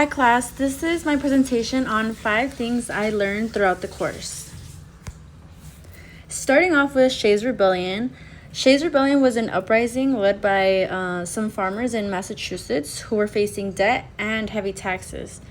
Hi class, this is my presentation on 5 things I learned throughout the course. Starting off with Shays' Rebellion. Shays' Rebellion was an uprising led by some farmers in Massachusetts who were facing debt and heavy taxes.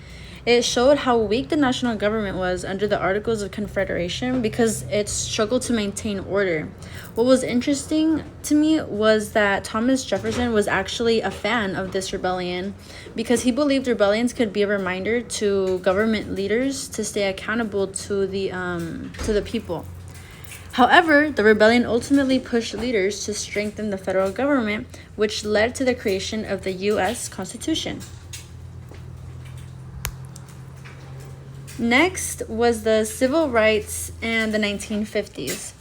It showed how weak the national government was under the Articles of Confederation because it struggled to maintain order. What was interesting to me was that Thomas Jefferson was actually a fan of this rebellion because he believed rebellions could be a reminder to government leaders to stay accountable to the people. However, the rebellion ultimately pushed leaders to strengthen the federal government, which led to the creation of the U.S. Constitution. Next was the civil rights and the 1950s.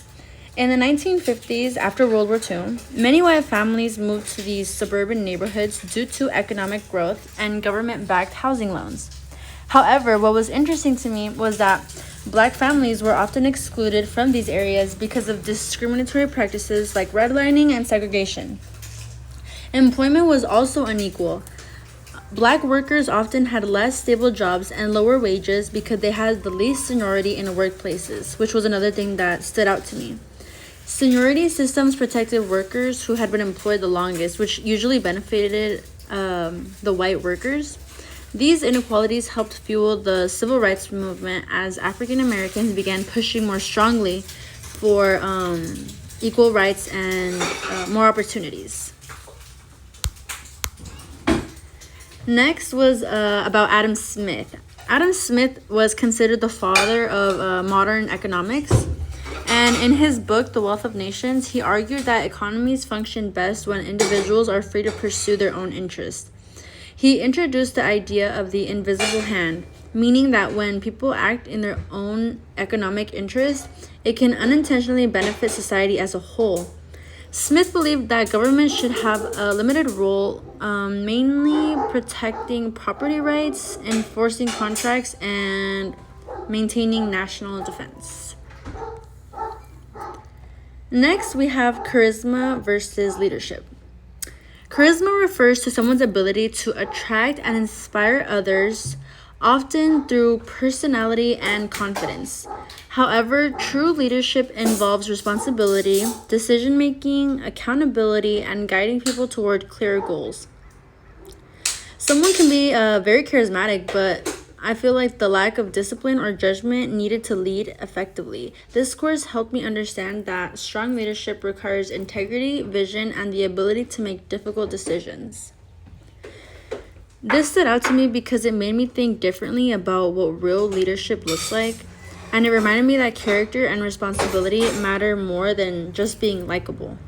In the 1950s, after World War II, many white families moved to these suburban neighborhoods due to economic growth and government-backed housing loans. However, what was interesting to me was that Black families were often excluded from these areas because of discriminatory practices like redlining and segregation. Employment was also unequal. Black workers often had less stable jobs and lower wages because they had the least seniority in workplaces, which was another thing that stood out to me. Seniority systems protected workers who had been employed the longest, which usually benefited the white workers. These inequalities helped fuel the civil rights movement as African Americans began pushing more strongly for equal rights and more opportunities. Next was about Adam Smith. Adam Smith was considered the father of modern economics. And in his book, The Wealth of Nations, he argued that economies function best when individuals are free to pursue their own interests. He introduced the idea of the invisible hand, meaning that when people act in their own economic interest, it can unintentionally benefit society as a whole. Smith believed that government should have a limited role, mainly protecting property rights, enforcing contracts, and maintaining national defense. Next, we have charisma versus leadership. Charisma refers to someone's ability to attract and inspire others, often through personality and confidence. However, true leadership involves responsibility, decision-making, accountability, and guiding people toward clear goals. Someone can be very charismatic, but I feel like the lack of discipline or judgment needed to lead effectively. This course helped me understand that strong leadership requires integrity, vision, and the ability to make difficult decisions. This stood out to me because it made me think differently about what real leadership looks like, and it reminded me that character and responsibility matter more than just being likable.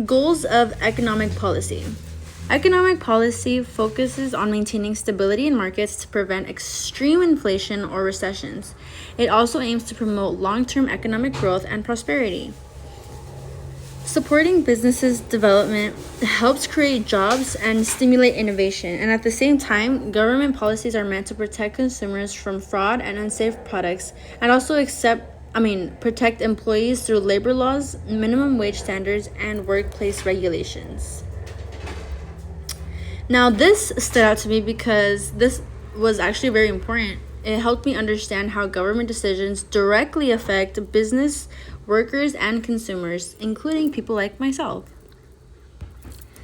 Goals of economic policy. Economic policy focuses on maintaining stability in markets to prevent extreme inflation or recessions. It also aims to promote long-term economic growth and prosperity. Supporting businesses' development helps create jobs and stimulate innovation, and at the same time, government policies are meant to protect consumers from fraud and unsafe products, and also protect employees through labor laws, minimum wage standards, and workplace regulations. Now, this stood out to me because this was actually very important. It helped me understand how government decisions directly affect business, workers, and consumers, including people like myself.